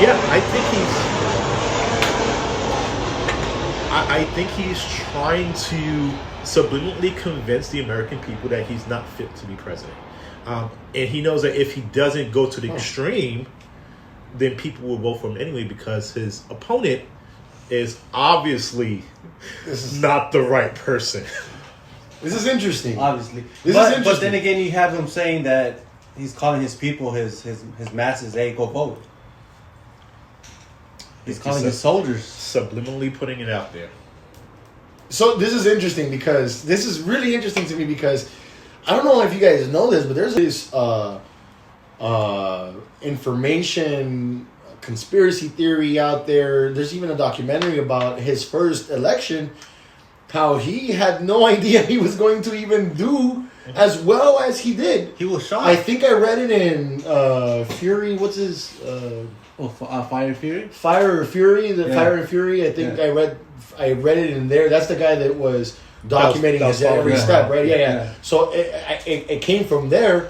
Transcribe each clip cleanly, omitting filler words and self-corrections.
Yeah, I think he's trying to subliminally convince the American people that he's not fit to be president. And he knows that if he doesn't go to the extreme, then people will vote for him anyway because his opponent is obviously not the right person. This is interesting. Obviously. This is interesting. But then again, you have him saying that he's calling his people, his masses, hey, go vote. He's calling his soldiers. Subliminally putting it out there. So this is interesting because this is really interesting to me because I don't know if you guys know this, but there's this information conspiracy theory out there. There's even a documentary about his first election, how he had no idea he was going to even do as well as he did. He was shocked. I think I read it in Fury. What's his? Fire and Fury? Fire and Fury. Fire and Fury. I think I read it in there. That's the guy that was documenting his every step, right? Yeah. So it came from there,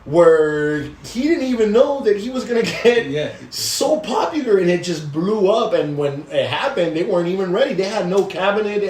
where he didn't even know that he was gonna get so popular, and it just blew up. And when it happened, they weren't even ready. They had no cabinet.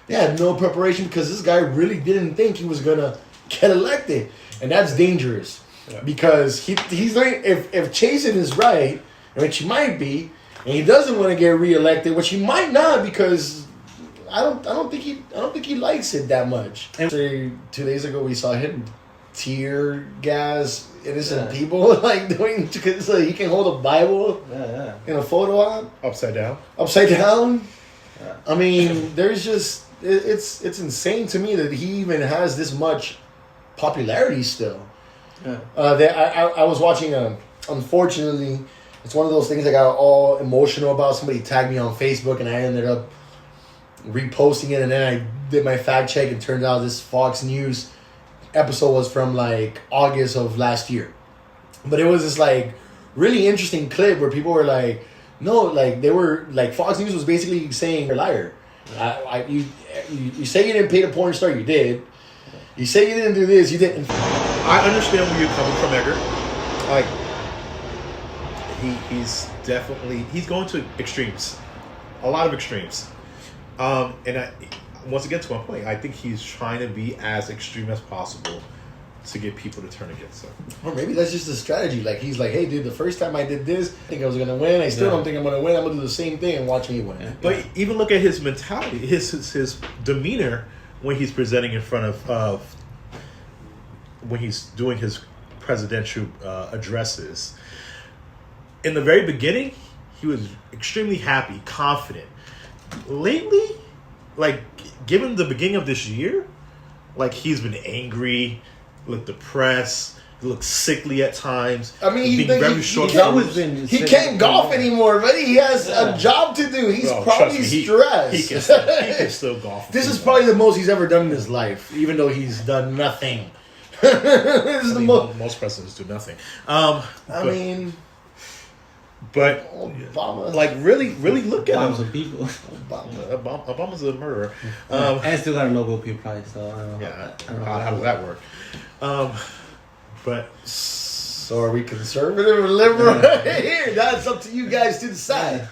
They had no preparation because this guy really didn't think he was gonna get elected, and that's dangerous because he's like if Chasen is right, which he might be, and he doesn't want to get reelected, which he might not because I don't think he likes it that much. And 2 days ago we saw him tear gas innocent people like doing because he can hold a Bible in a photo op upside down. I mean, there's just it's insane to me that he even has this much popularity still. I was watching unfortunately, it's one of those things I got all emotional about. Somebody tagged me on Facebook and I ended up reposting it, and then I did my fact check and turned out this Fox News episode was from like August of last year. But it was this like really interesting clip where people were like, no, like they were like Fox News was basically saying you're a liar. You say you didn't pay the porn star, you did. You say you didn't do this, you didn't. I understand where you're coming from, Edgar. Like he's going to extremes, a lot of extremes. And once again, to my point, I think he's trying to be as extreme as possible to get people to turn against him. Or maybe that's just a strategy. Like he's like, hey, dude, the first time I did this, I think I was gonna win. I still don't think I'm gonna win. I'm gonna do the same thing and watch me win. But even look at his mentality, his demeanor when he's presenting in front of when he's doing his presidential addresses. In the very beginning, he was extremely happy, confident. Lately, like given the beginning of this year, like he's been angry, looked depressed, looked sickly at times. I mean, he can't golf anymore, but he has a job to do. He's probably stressed. He can still golf. This is probably the most he's ever done in his life, even though he's done nothing. Most presidents do nothing. But Obama, like really look at Obama's him. a people. Obama's a murderer. And still got a Nobel Peace Prize. So I don't know. How does that work? But so are we conservative or liberal? Here, that's up to you guys to decide.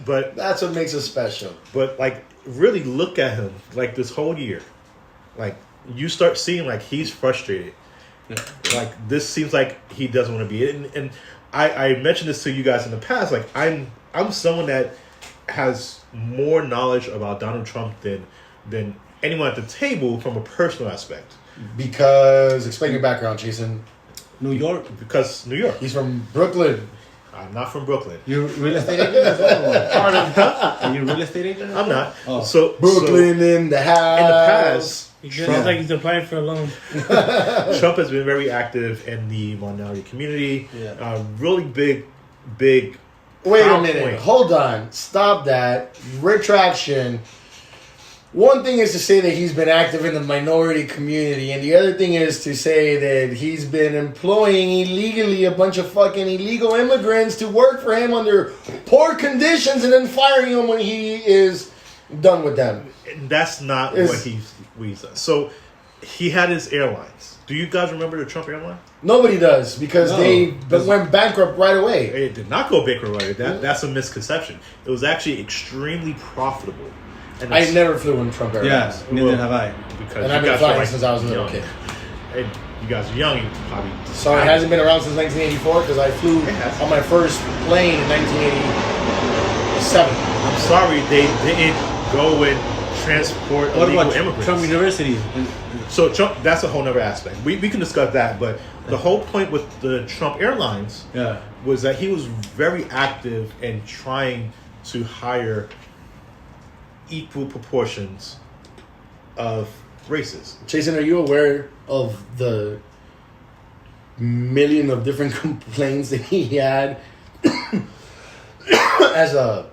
But that's what makes us special. But like, really look at him. Like this whole year, like you start seeing like he's frustrated. Like this seems like he doesn't want to be it, and I mentioned this to you guys in the past. Like I'm someone that has more knowledge about Donald Trump than anyone at the table from a personal aspect. Because explain your background, Jason. New York. Because New York. He's from Brooklyn. I'm not from Brooklyn. You're real estate agent as well? Are you a real estate agent? I'm not. Oh. So Brooklyn in the house. In the past. Sounds like he's applying for a loan. Trump has been very active in the minority community. Yeah. Really big. Wait a minute. Hold on. Stop that. Retraction. One thing is to say that he's been active in the minority community, and the other thing is to say that he's been employing illegally a bunch of fucking illegal immigrants to work for him under poor conditions and then firing them when he is done with them. That's not what he's done. So he had his airlines Do you guys remember the Trump airline? Nobody does because they went bankrupt right away. It did not go bankrupt right away. That's a misconception. It was actually extremely profitable. And I never flew in Trump Airlines. Yes, neither have I. Because And I've been flying since I was a little kid. And you guys are young. You probably Sorry, it hasn't been around since 1984 because I flew on my first plane in 1987. I'm sorry they didn't go and transport What illegal about immigrants. Trump University? So Trump, that's a whole other aspect. We can discuss that, but the whole point with the Trump Airlines was that he was very active in trying to hire equal proportions of races. Jason, are you aware of the million of different complaints that he had as a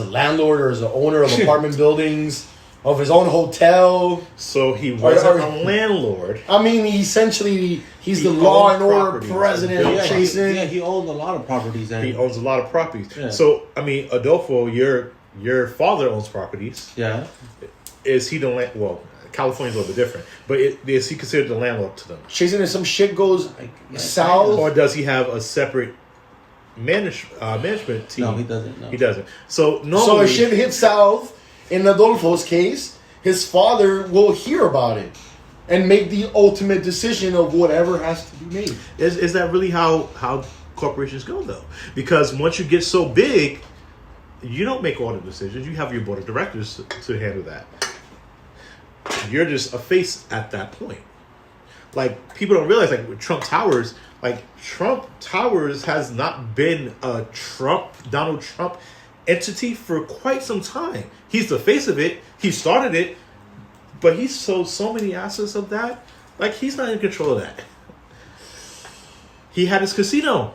landlord or as an owner of apartment buildings, of his own hotel? So he wasn't a landlord. I mean, essentially, he's the He law and owned order properties. president. Yeah, Jason. He owned a lot of properties. And He owns a lot of properties. Yeah. So I mean, Adolfo, your father owns properties. yeah. Is he the land? Well, California's a little bit different, but is he considered the landlord to them, Jason, if some shit goes south, or does he have a separate management team? No, he doesn't. No. He doesn't. So so normally, if shit hits south, in Adolfo's case, his father will hear about it and make the ultimate decision of whatever has to be made. is that really how corporations go though? Because once you get so big, you don't make all the decisions. You have your board of directors to handle that. You're just a face at that point. Like, people don't realize, like, with Trump Towers, has not been a Donald Trump entity for quite some time. He's the face of it. He started it, but he sold so many assets of that. Like, he's not in control of that. He had his casino.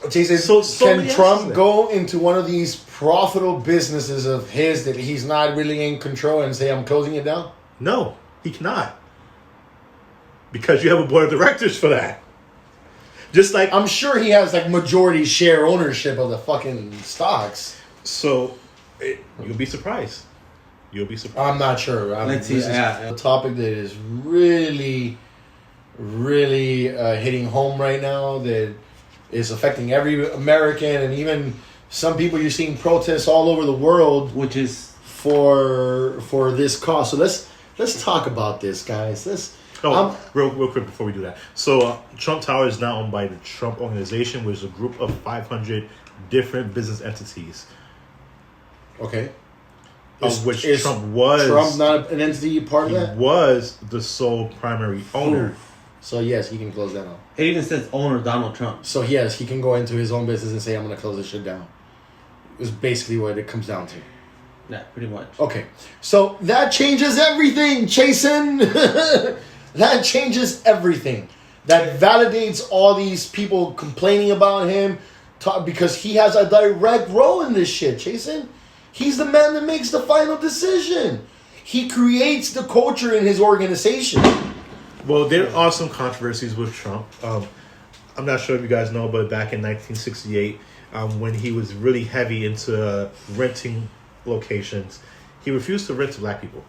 Jason, So can many Trump assets. go into one of these profitable businesses of his that he's not really in control and say, I'm closing it down? No, he cannot. Because you have a board of directors for that. Just like, I'm sure he has like majority share ownership of the fucking stocks. so you'll be surprised. You'll be surprised. I'm not sure. Let's see. This is a topic that is really, really hitting home right now, that is affecting every American, and even some people. You're seeing protests all over the world, Which is for this cause. So let's talk about this, guys. Real quick before we do that. So Trump Tower is now owned by the Trump Organization, which is a group of 500 different business entities. Okay. Of which is Trump was. Trump not an entity part of He that? was the sole primary owner. So yes, he can close that down. it even says owner Donald Trump. So yes, he can go into his own business and say, I'm going to close this shit down. Is basically what it comes down to. Yeah, pretty much. Okay, so that changes everything, Jason. That changes everything. That validates all these people complaining about him because he has a direct role in this shit, Jason. He's the man that makes the final decision. He creates the culture in his organization. Well, there are some controversies with Trump. I'm not sure if you guys know, but back in 1968, when he was really heavy into renting locations, he refused to rent to black people.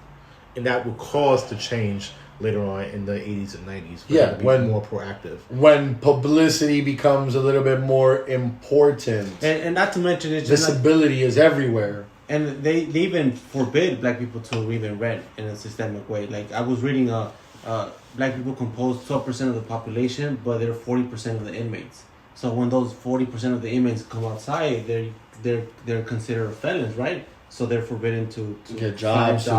And that would cause the change later on in the 80s and 90s. Yeah, when more proactive. When publicity becomes a little bit more important. And not to mention, it's just Visibility is everywhere. and they even forbid black people to even rent in a systemic way. Like, I was reading, black people compose 12% of the population, but they're 40% of the inmates. So when those 40% of the inmates come outside, they're considered felons, right? So they're forbidden to Get jobs, to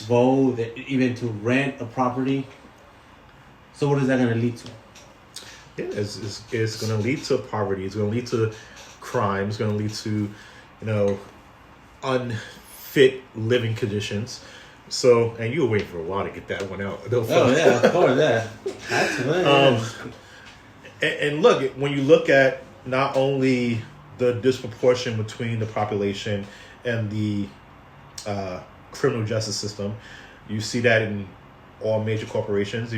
vote, even to rent a property. So what is that going to lead to? Yeah, it's going to lead to poverty. It's going to lead to crime. It's going to lead to, unfit living conditions. So, and you were waiting for a while to get that one out. Oh yeah, of course, yeah. Absolutely. And look, when you look at not only the disproportion between the population and the criminal justice system, you see that in all major corporations.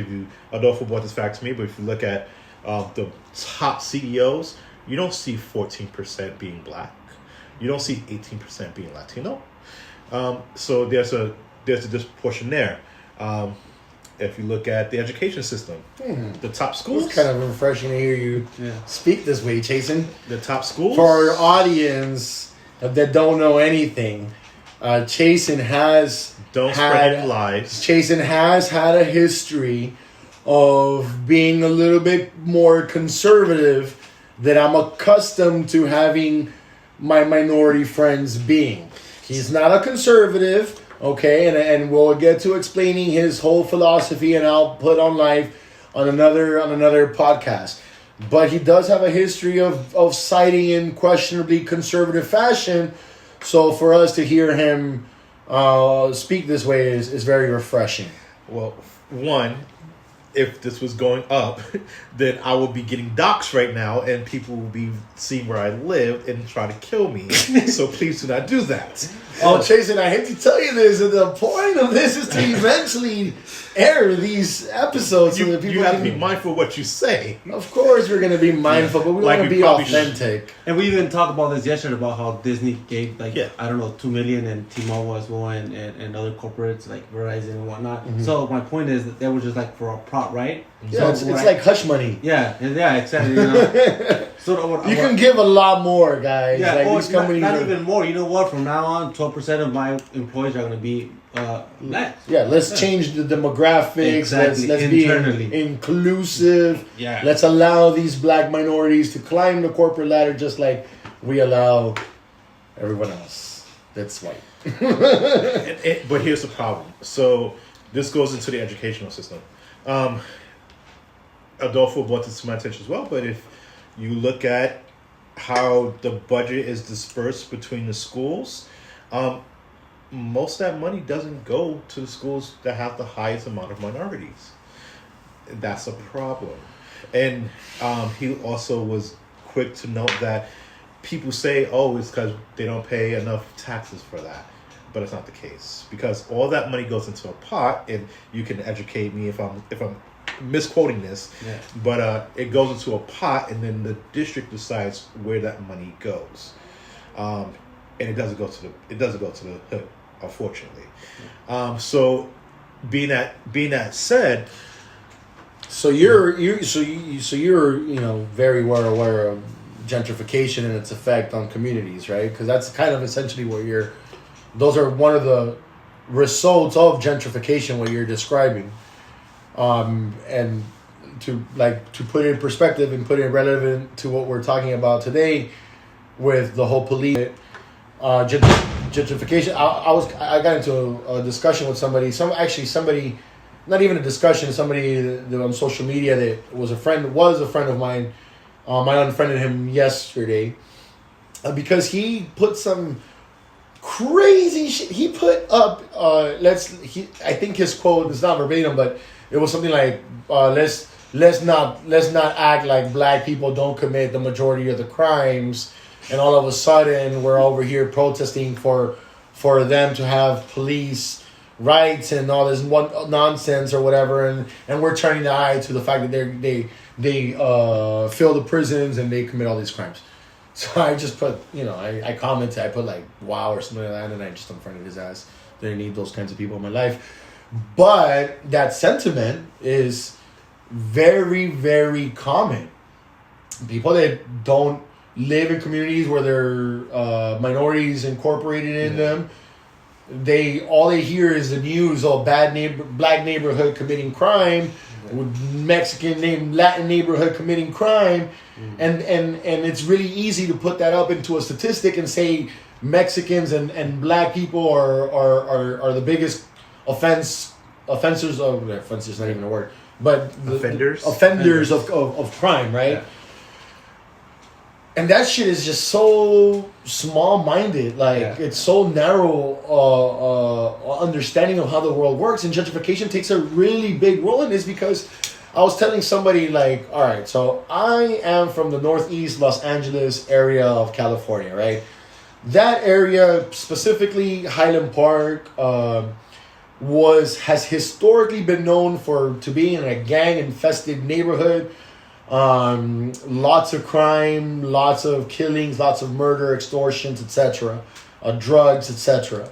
Adolfo brought this fact to me, but if you look at the top CEOs, you don't see 14% being black. You don't see 18% being Latino. So there's a disproportion there. If you look at the education system, the top schools. It's kind of refreshing to hear you speak this way, Jason. The top schools. For our audience that don't know anything, Chasen has spread any lies. Chasen has had a history of being a little bit more conservative than I'm accustomed to having my minority friends being. He's not a conservative, okay, and we'll get to explaining his whole philosophy and output on life on another podcast. But he does have a history of citing in questionably conservative fashion. So for us to hear him speak this way is very refreshing. Well, one, if this was going up, then I would be getting doxxed right now, and people will be seeing where I live and try to kill me. So please do not do that. Oh, Chasen, I hate to tell you this, and the point of this is to eventually air these episodes so that people you have to be mindful of what you say. Of course, we're going to be mindful, but we want to be authentic. And we even talked about this yesterday about how Disney gave I don't know, $2 million and T-Mobile as well, and other corporates like Verizon and whatnot. Mm-hmm. So my point is that they were just like for a prop, right? Yeah, so it's like hush money. Yeah, exactly. You know? You can give a lot more, guys. Yeah, like or these companies not even more. You know what? From now on, 12% of my employees are going to be less. Yeah, let's change the demographics. Exactly. Let's internally be inclusive. Yeah. Let's allow these black minorities to climb the corporate ladder just like we allow everyone else that's white. But here's the problem. So this goes into the educational system. Adolfo brought this to my attention as well, but if you look at how the budget is dispersed between the schools, most of that money doesn't go to the schools that have the highest amount of minorities. That's a problem. And he also was quick to note that people say, oh, it's because they don't pay enough taxes for that. But it's not the case, because all that money goes into a pot, and you can educate me if I'm misquoting this, but it goes into a pot, and then the district decides where that money goes, and it doesn't go to the hood, unfortunately. So being that said, so you're very well aware of gentrification and its effect on communities, right? Because that's kind of essentially what those are one of the results of gentrification, what you're describing. And to put it in perspective and put it relevant to what we're talking about today with the whole police gentrification. I got into a discussion with somebody, not even a discussion, somebody that on social media that was a friend of mine. I unfriended him yesterday because he put some crazy shit. He put up I think his quote is not verbatim, but it was something like let's not act like black people don't commit the majority of the crimes, and all of a sudden we're over here protesting for them to have police rights and all this nonsense or whatever, and we're turning the eye to the fact that they fill the prisons and they commit all these crimes. So I just put, I commented, I put like, wow, or something like that, and I just unfriended his ass. Didn't need those kinds of people in my life. But that sentiment is very, very common. People that don't live in communities where there are minorities incorporated in them, all they hear is the news, black neighborhood committing crime, Mexican Latin neighborhood committing crime, and it's really easy to put that up into a statistic and say Mexicans and black people are the biggest offenders is not even a word, but offenders of crime, right? Yeah. And that shit is just so small-minded. It's so narrow understanding of how the world works. And gentrification takes a really big role in this, because I was telling somebody, all right, so I am from the Northeast Los Angeles area of California, right? That area, specifically Highland Park, has historically been known to be in a gang-infested neighborhood. Lots of crime, lots of killings, lots of murder, extortions, etc., drugs, etc.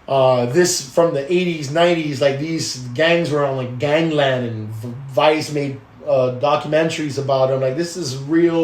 this from the 80s, 90s, like these gangs were on like Gangland, and Vice made documentaries about them. Like, this is real